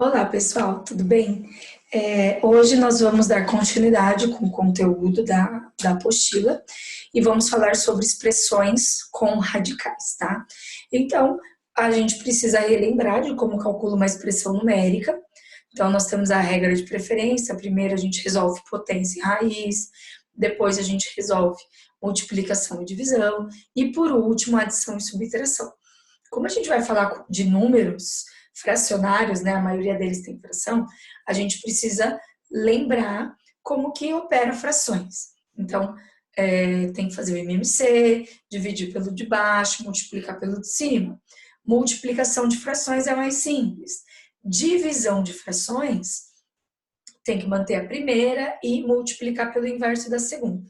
Olá, pessoal, tudo bem? Hoje nós vamos dar continuidade com o conteúdo da apostila e vamos falar sobre expressões com radicais, tá? Então, a gente precisa relembrar de como calcula uma expressão numérica. Então, nós temos a regra de preferência. Primeiro, a gente resolve potência e raiz, depois, a gente resolve multiplicação e divisão, e por último, adição e subtração. Como a gente vai falar de números fracionários, né, a maioria deles tem fração, a gente precisa lembrar como que opera frações. Então, tem que fazer o MMC, dividir pelo de baixo, multiplicar pelo de cima. Multiplicação de frações é mais simples. Divisão de frações, tem que manter a primeira e multiplicar pelo inverso da segunda.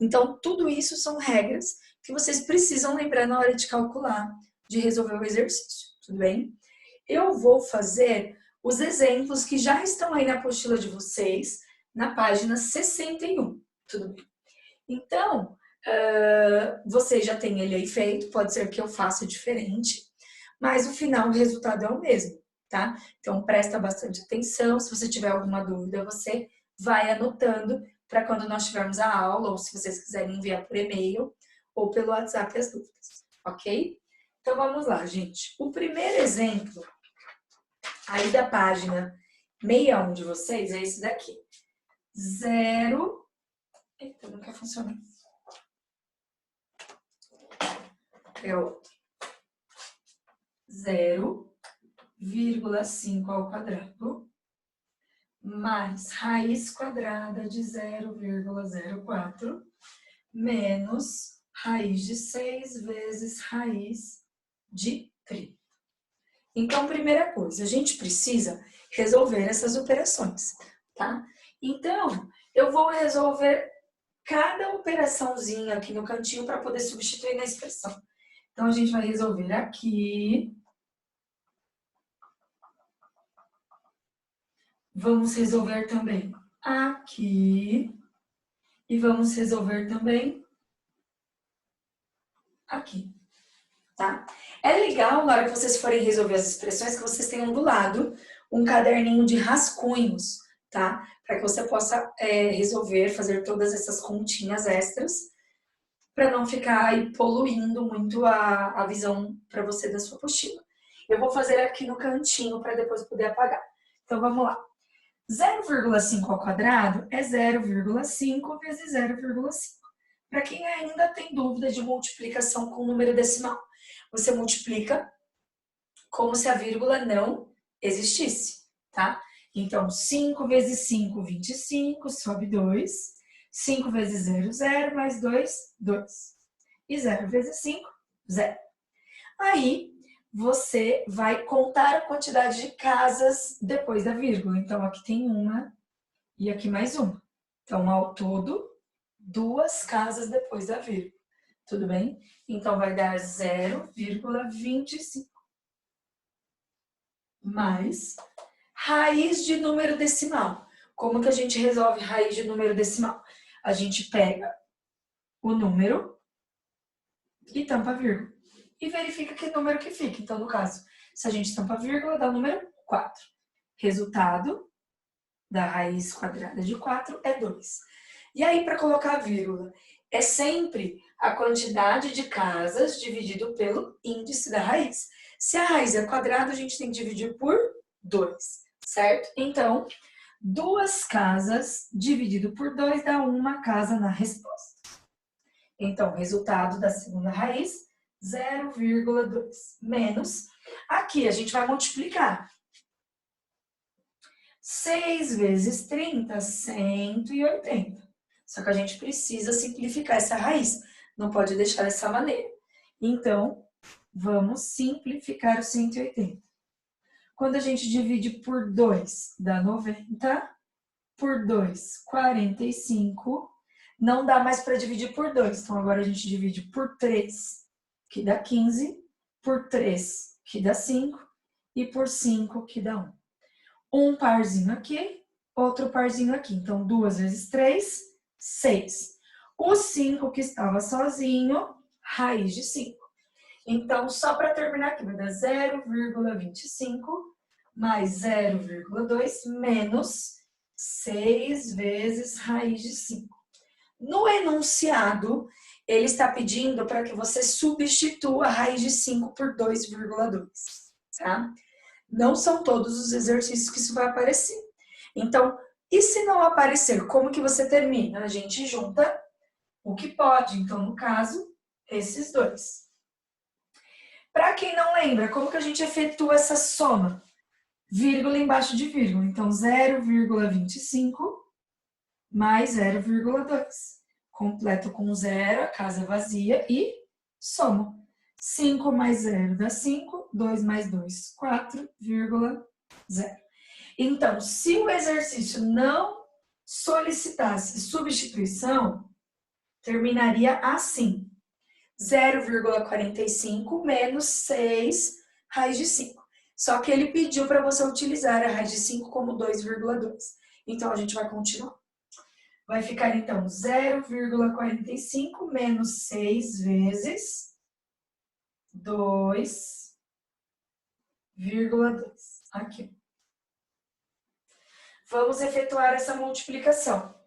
Então, tudo isso são regras que vocês precisam lembrar na hora de calcular, de resolver o exercício, tudo bem? Eu vou fazer os exemplos que já estão aí na apostila de vocês, na página 61, tudo bem? Então, vocês já têm ele aí feito, pode ser que eu faça diferente, mas no final o resultado é o mesmo, tá? Então, presta bastante atenção, se você tiver alguma dúvida, você vai anotando para quando nós tivermos a aula, ou se vocês quiserem enviar por e-mail ou pelo WhatsApp as dúvidas, ok? Então, vamos lá, gente. O primeiro exemplo, aí da página 61 de vocês, é esse daqui. 0... Eita, não quer funcionar. É outro. 0,5 ao quadrado mais raiz quadrada de 0,04 menos raiz de 6 vezes raiz de 30. Então, primeira coisa, a gente precisa resolver essas operações, tá? Então, eu vou resolver cada operaçãozinha aqui no cantinho para poder substituir na expressão. Então, a gente vai resolver aqui. Vamos resolver também aqui. E vamos resolver também aqui, tá? É legal, na hora que vocês forem resolver as expressões, que vocês tenham do lado um caderninho de rascunhos, tá? Para que você possa resolver, fazer todas essas continhas extras, para não ficar aí poluindo muito a visão para você da sua apostila. Eu vou fazer aqui no cantinho para depois poder apagar. Então, vamos lá. 0,5 ao quadrado é 0,5 vezes 0,5. Para quem ainda tem dúvida de multiplicação com número decimal, você multiplica como se a vírgula não existisse, tá? Então, 5 vezes 5, 25, sobe 2. 5 vezes 0, 0, mais 2, 2. E 0 vezes 5, 0. Aí, você vai contar a quantidade de casas depois da vírgula. Então, aqui tem uma e aqui mais uma. Então, ao todo, 2 casas depois da vírgula. Tudo bem? Então, vai dar 0,25. Mais raiz de número decimal. Como que a gente resolve raiz de número decimal? A gente pega o número e tampa a vírgula. E verifica que número que fica. Então, no caso, se a gente tampa a vírgula, dá o número 4. Resultado da raiz quadrada de 4 é 2. E aí, para colocar a vírgula, é sempre a quantidade de casas dividido pelo índice da raiz. Se a raiz é quadrada, a gente tem que dividir por 2, certo? Então, 2 casas dividido por 2 dá uma casa na resposta. Então, resultado da segunda raiz, 0,2 menos. Aqui, a gente vai multiplicar. 6 vezes 30, 180. Só que a gente precisa simplificar essa raiz. Não pode deixar dessa maneira. Então, vamos simplificar o 180. Quando a gente divide por 2, dá 90. Por 2, 45. Não dá mais para dividir por 2. Então, agora a gente divide por 3, que dá 15. Por 3, que dá 5. E por 5, que dá 1. Um parzinho aqui, outro parzinho aqui. Então, 2 vezes 3, 6. O 5 que estava sozinho, raiz de 5. Então, só para terminar aqui, vai dar 0,25 mais 0,2 menos 6 vezes raiz de 5. No enunciado, ele está pedindo para que você substitua a raiz de 5 por 2,2, tá? Não são todos os exercícios que isso vai aparecer. Então, e se não aparecer, como que você termina? A gente junta o que pode. Então, no caso, esses dois. Para quem não lembra, como que a gente efetua essa soma? Vírgula embaixo de vírgula. Então, 0,25 mais 0,2. Completo com 0, a casa vazia e somo. 5 mais 0 dá 5, 2 mais 2, 4,0. Então, se o exercício não solicitasse substituição, terminaria assim. 0,45 menos 6 raiz de 5. Só que ele pediu para você utilizar a raiz de 5 como 2,2. Então, a gente vai continuar. Vai ficar, então, 0,45 menos 6 vezes 2,2. Aqui. Vamos efetuar essa multiplicação.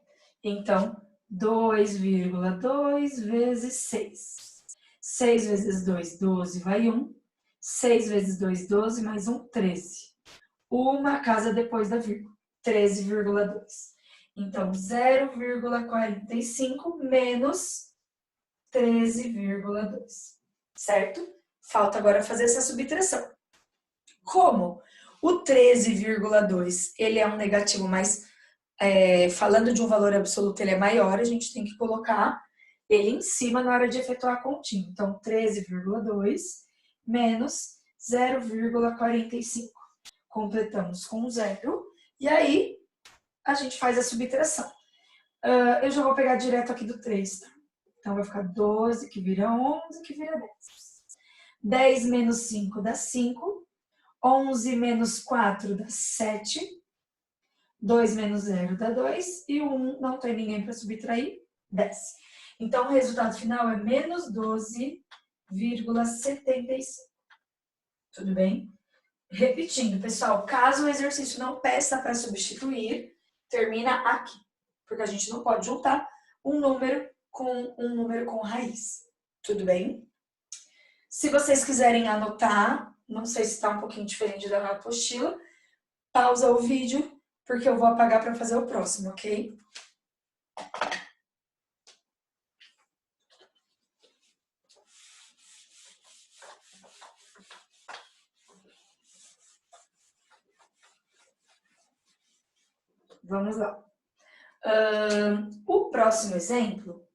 Então, 2,2 vezes 6. 6 vezes 2, 12, vai 1. 6 vezes 2, 12, mais 1, 13. Uma casa depois da vírgula, 13,2. Então, 0,45 menos 13,2, certo? Falta agora fazer essa subtração. Como o 13,2 ele é um negativo, mas falando de um valor absoluto ele é maior, a gente tem que colocar ele em cima na hora de efetuar a continha. Então, 13,2 menos 0,45. Completamos com 0 e aí a gente faz a subtração. Eu já vou pegar direto aqui do 3, tá? Então, vai ficar 12, que vira 11, que vira 10. 10 menos 5 dá 5. 11 menos 4 dá 7. 2 menos 0 dá 2. E 1 não tem ninguém para subtrair, desce. Então, o resultado final é menos 12,75. Tudo bem? Repetindo, pessoal, caso o exercício não peça para substituir, termina aqui. Porque a gente não pode juntar um número com raiz. Tudo bem? Se vocês quiserem anotar, não sei se está um pouquinho diferente da apostila, pausa o vídeo, porque eu vou apagar para fazer o próximo, ok? Vamos lá. O próximo exemplo,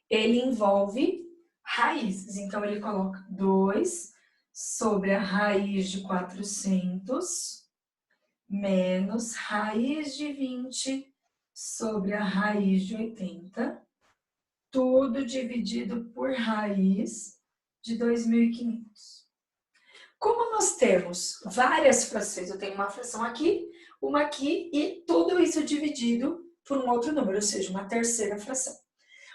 ele envolve raízes. Então, ele coloca 2 sobre a raiz de 400 menos raiz de 20 sobre a raiz de 80, tudo dividido por raiz de 2.500. Como nós temos várias frações, eu tenho uma fração aqui, uma aqui e tudo isso dividido por um outro número, ou seja, uma terceira fração.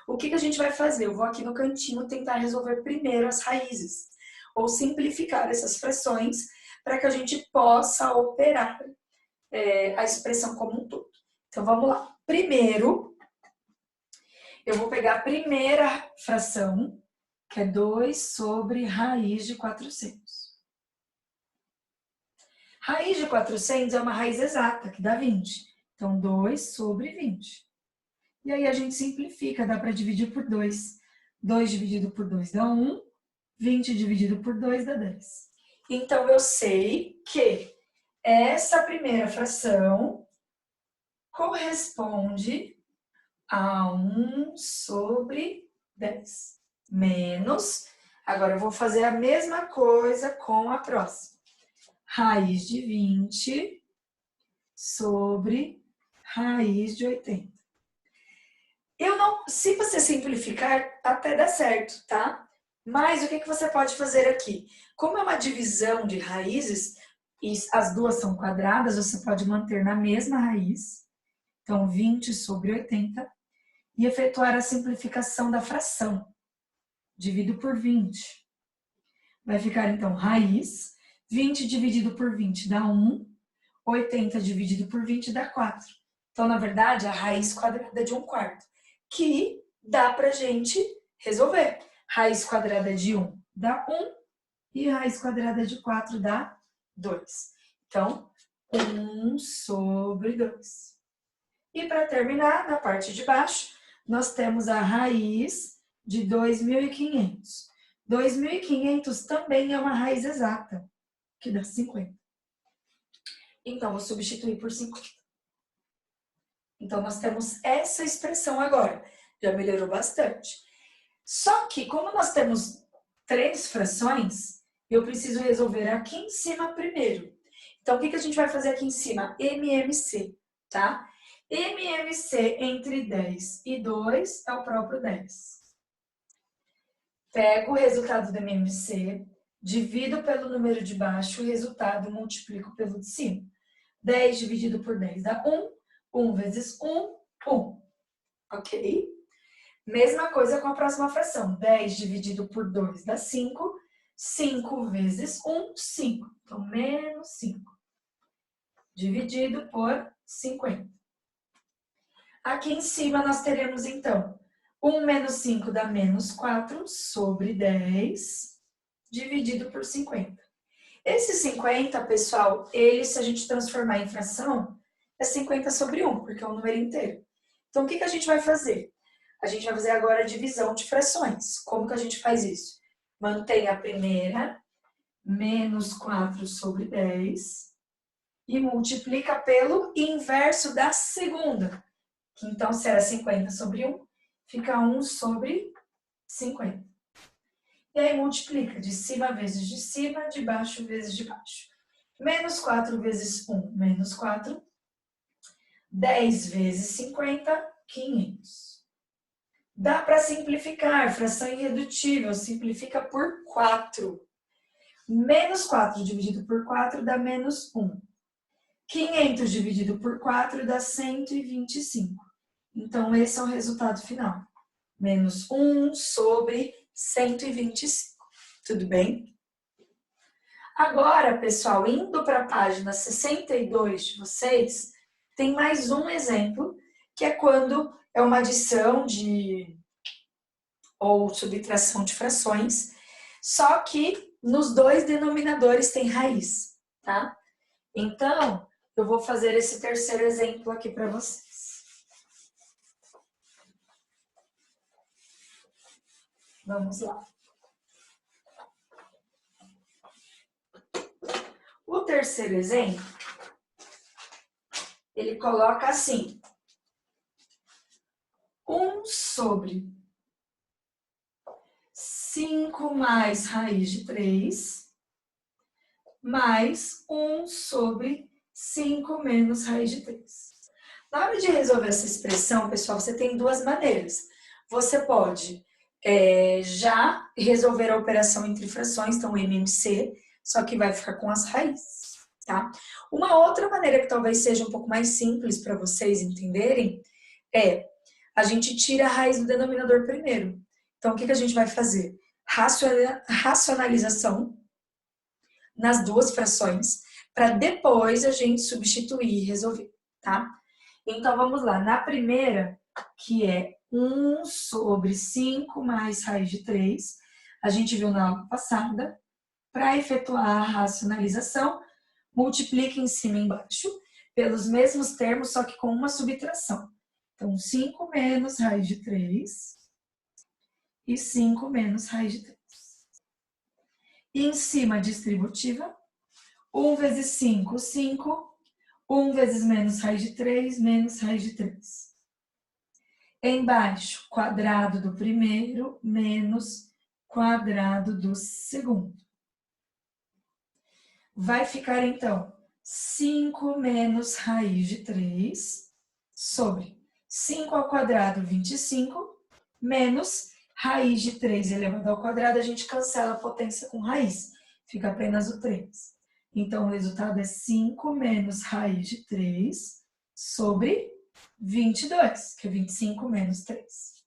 O que a gente vai fazer? Eu vou aqui no cantinho tentar resolver primeiro as raízes, ou simplificar essas frações para que a gente possa operar a expressão como um todo. Então, vamos lá. Primeiro, eu vou pegar a primeira fração, que é 2 sobre raiz de 400. Raiz de 400 é uma raiz exata, que dá 20. Então, 2 sobre 20. E aí a gente simplifica, dá para dividir por 2. 2 dividido por 2 dá 1. 20 dividido por 2 dá 10. Então, eu sei que essa primeira fração corresponde a 1 sobre 10. Menos, agora eu vou fazer a mesma coisa com a próxima. Raiz de 20 sobre raiz de 80. Se você simplificar, até dá certo, tá? Mas o que você pode fazer aqui? Como é uma divisão de raízes, e as duas são quadradas, você pode manter na mesma raiz. Então, 20 sobre 80. E efetuar a simplificação da fração. Divido por 20. Vai ficar, então, raiz. 20 dividido por 20 dá 1. 80 dividido por 20 dá 4. Então, na verdade, a raiz quadrada de 1/4, que dá pra gente resolver. Raiz quadrada de 1 dá 1 e raiz quadrada de 4 dá 2. Então, 1 sobre 2. E para terminar, na parte de baixo, nós temos a raiz de 2.500. 2.500 também é uma raiz exata, que dá 50. Então, vou substituir por 50. Então, nós temos essa expressão agora. Já melhorou bastante. Só que, como nós temos 3 frações, eu preciso resolver aqui em cima primeiro. Então, o que a gente vai fazer aqui em cima? MMC, tá? MMC entre 10 e 2 é o próprio 10. Pego o resultado do MMC, divido pelo número de baixo, o resultado multiplico pelo de cima. 10 dividido por 10 dá 1. 1 vezes 1, 1. Ok? Mesma coisa com a próxima fração. 10 dividido por 2 dá 5. 5 vezes 1, 5. Então, menos 5. Dividido por 50. Aqui em cima nós teremos, então, 1 menos 5 dá menos 4 sobre 10, dividido por 50. Esse 50, pessoal, ele, se a gente transformar em fração, é 50 sobre 1, porque é um número inteiro. Então, o que a gente vai fazer? A gente vai fazer agora a divisão de frações. Como que a gente faz isso? Mantém a primeira, menos 4 sobre 10, e multiplica pelo inverso da segunda. Que então, se era 50 sobre 1, fica 1 sobre 50. E aí multiplica de cima vezes de cima, de baixo vezes de baixo. Menos 4 vezes 1, menos 4. 10 vezes 50, 500. Dá para simplificar, fração irredutível, simplifica por 4. Menos 4 dividido por 4 dá menos 1. 500 dividido por 4 dá 125. Então, esse é o resultado final. Menos 1 sobre 125. Tudo bem? Agora, pessoal, indo para a página 62 de vocês, tem mais um exemplo, que é quando é uma adição ou subtração de frações, só que nos dois denominadores tem raiz, tá? Então, eu vou fazer esse terceiro exemplo aqui para vocês. Vamos lá. O terceiro exemplo, ele coloca assim: 1 sobre 5 mais raiz de 3, mais 1 sobre 5 menos raiz de 3. Na hora de resolver essa expressão, pessoal, você tem duas maneiras. Você pode já resolver a operação entre frações, então MMC, só que vai ficar com as raízes, tá? Uma outra maneira que talvez seja um pouco mais simples para vocês entenderem é a gente tira a raiz do denominador primeiro. Então, o que a gente vai fazer? Racionalização nas duas frações, para depois a gente substituir e resolver, tá? Então, vamos lá. Na primeira, que é 1 sobre 5 mais raiz de 3, a gente viu na aula passada, para efetuar a racionalização, multiplica em cima e embaixo, pelos mesmos termos, só que com uma subtração. Então, 5 menos raiz de 3 e 5 menos raiz de 3. E em cima, distributiva, 1 vezes 5, 5. 1 vezes menos raiz de 3, menos raiz de 3. Embaixo, quadrado do primeiro, menos quadrado do segundo. Vai ficar, então, 5 menos raiz de 3 sobre 5 ao quadrado, 25, menos raiz de 3 elevado ao quadrado, a gente cancela a potência com raiz. Fica apenas o 3. Então, o resultado é 5 menos raiz de 3 sobre 22, que é 25 menos 3.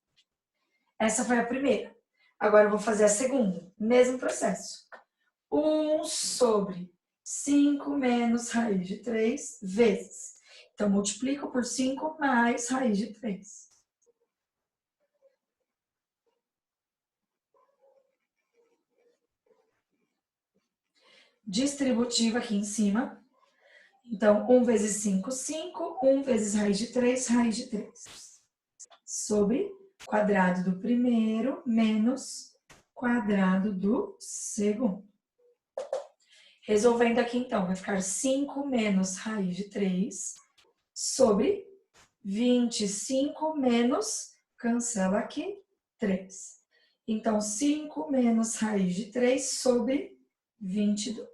Essa foi a primeira. Agora, eu vou fazer a segunda. Mesmo processo. 1 sobre 5 menos raiz de 3 vezes. Então, multiplico por 5 mais raiz de 3. Distributiva aqui em cima. Então, 1 vezes 5, 5. 1 vezes raiz de 3, raiz de 3. Sobre quadrado do primeiro menos quadrado do segundo. Resolvendo aqui, então, vai ficar 5 menos raiz de 3 sobre 25 menos, cancela aqui, 3. Então, 5 menos raiz de 3 sobre 22.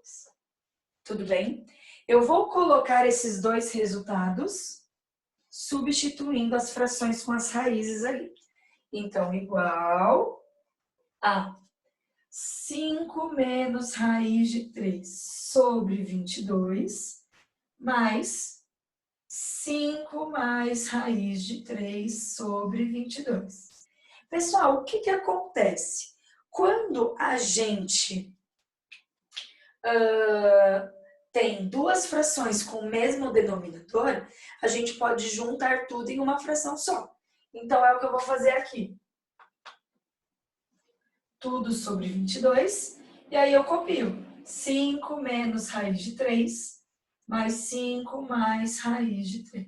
Tudo bem? Eu vou colocar esses dois resultados substituindo as frações com as raízes ali. Então, igual a 5 menos raiz de 3 sobre 22, mais 5 mais raiz de 3 sobre 22. Pessoal, o que acontece? Quando a gente tem duas frações com o mesmo denominador, a gente pode juntar tudo em uma fração só. Então, é o que eu vou fazer aqui. Tudo sobre 22, e aí eu copio 5 menos raiz de 3, mais 5 mais raiz de 3.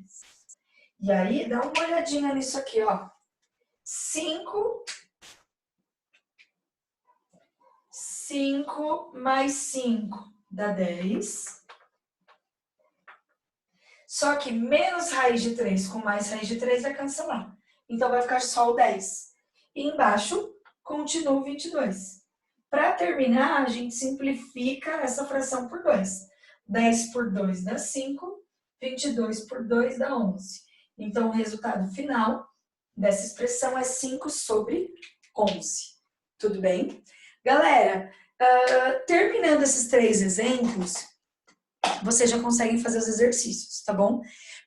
E aí, dá uma olhadinha nisso aqui, ó. 5 mais 5 dá 10. Só que menos raiz de 3 com mais raiz de 3 vai cancelar. Então, vai ficar só o 10. E embaixo, continua o 22. Para terminar, a gente simplifica essa fração por 2. 10 por 2 dá 5, 22 por 2 dá 11. Então, o resultado final dessa expressão é 5 sobre 11. Tudo bem? Galera, terminando esses 3 exemplos, vocês já conseguem fazer os exercícios, tá bom?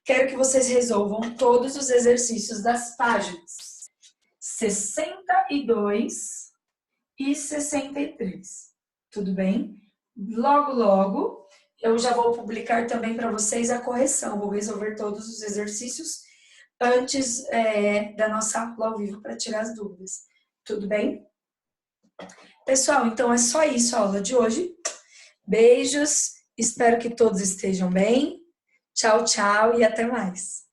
Quero que vocês resolvam todos os exercícios das páginas 62 e 63. Tudo bem? Logo, logo, eu já vou publicar também para vocês a correção. Vou resolver todos os exercícios antes da nossa aula ao vivo para tirar as dúvidas. Tudo bem? Pessoal, então é só isso a aula de hoje. Beijos, espero que todos estejam bem. Tchau, tchau e até mais.